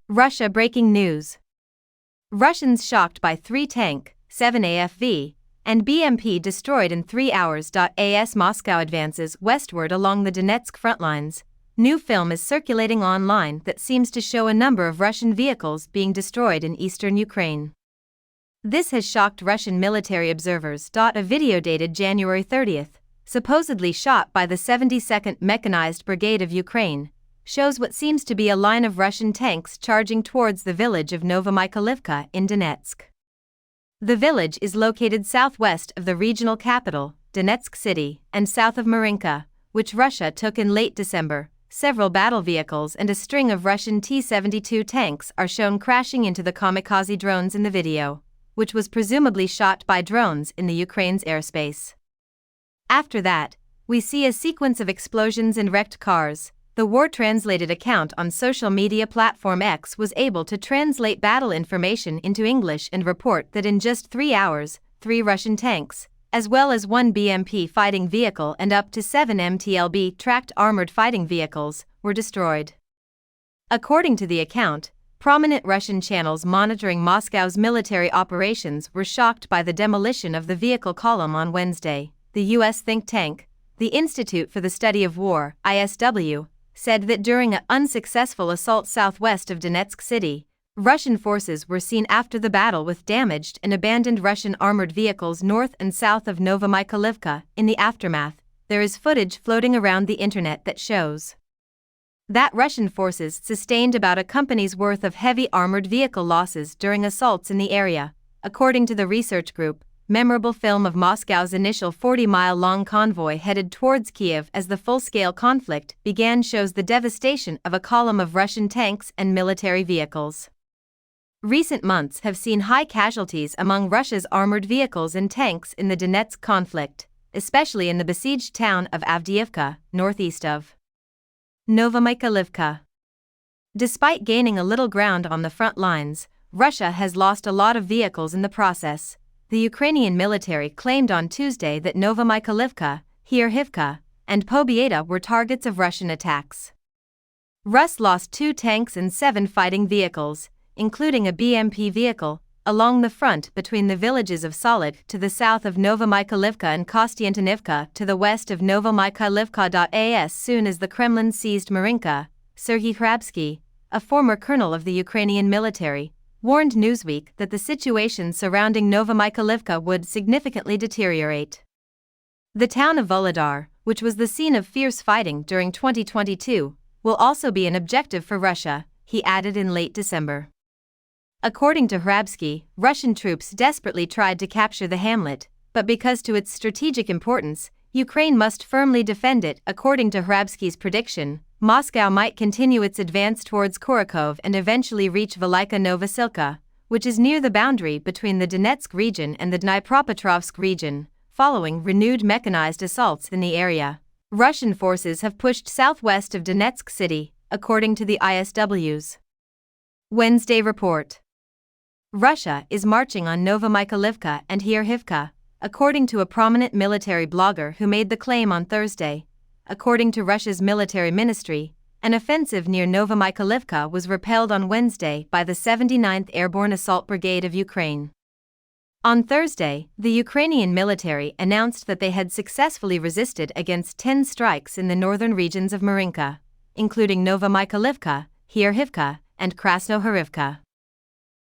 Russia breaking news. Russians shocked by 3 tank, 7 AFV, and BMP destroyed in 3 hours. As Moscow advances westward along the Donetsk front lines, new film is circulating online that seems to show a number of Russian vehicles being destroyed in eastern Ukraine. This has shocked Russian military observers. A video dated January 30th, supposedly shot by the 72nd Mechanized Brigade of Ukraine, shows what seems to be a line of Russian tanks charging towards the village of Novomykhailivka in Donetsk. The village is located southwest of the regional capital, Donetsk City, and south of Marinka, which Russia took in late December. Several battle vehicles and a string of Russian T-72 tanks are shown crashing into the kamikaze drones in the video, which was presumably shot by drones in the Ukraine's airspace. After that, we see a sequence of explosions and wrecked cars. The war-translated account on social media platform X was able to translate battle information into English and report that in just 3 hours, 3 Russian tanks, as well as 1 BMP fighting vehicle and up to 7 MTLB tracked armored fighting vehicles, were destroyed. According to the account, prominent Russian channels monitoring Moscow's military operations were shocked by the demolition of the vehicle column on Wednesday. The U.S. think tank, the Institute for the Study of War, ISW, said that during an unsuccessful assault southwest of Donetsk City, Russian forces were seen after the battle with damaged and abandoned Russian armored vehicles north and south of Novomykhailivka. In the aftermath, there is footage floating around the internet that shows that Russian forces sustained about a company's worth of heavy armored vehicle losses during assaults in the area, according to the research group. Memorable film of Moscow's initial 40-mile-long convoy headed towards Kiev as the full-scale conflict began shows the devastation of a column of Russian tanks and military vehicles. Recent months have seen high casualties among Russia's armored vehicles and tanks in the Donetsk conflict, especially in the besieged town of Avdiivka, northeast of Novomykhailivka. Despite gaining a little ground on the front lines, Russia has lost a lot of vehicles in the process. The Ukrainian military claimed on Tuesday that Novomykhailivka, Kharkivka, and Pobieda were targets of Russian attacks. Rus lost 2 tanks and 7 fighting vehicles, including a BMP vehicle, along the front between the villages of Solid to the south of Novomykhailivka and Kostiantinivka to the west of Novomykhailivka. As soon as the Kremlin seized Marinka, Serhiy Hrabsky, a former colonel of the Ukrainian military, warned Newsweek that the situation surrounding Novomykhailivka would significantly deteriorate. The town of Volodar, which was the scene of fierce fighting during 2022, will also be an objective for Russia, he added in late December. According to Hrabsky, Russian troops desperately tried to capture the hamlet, but because to its strategic importance, Ukraine must firmly defend it. According to Hrabsky's prediction, Moscow might continue its advance towards Kharkov and eventually reach Velika Novosilka, which is near the boundary between the Donetsk region and the Dnipropetrovsk region, following renewed mechanized assaults in the area. Russian forces have pushed southwest of Donetsk City, according to the ISW's Wednesday report. Russia is marching on Novomykhailivka and Kharkivka, according to a prominent military blogger who made the claim on Thursday. According to Russia's military ministry, an offensive near Novomykhailivka was repelled on Wednesday by the 79th Airborne Assault Brigade of Ukraine. On Thursday, the Ukrainian military announced that they had successfully resisted against 10 strikes in the northern regions of Marinka, including Novomykhailivka, Kharkivka, and Krasnohorivka.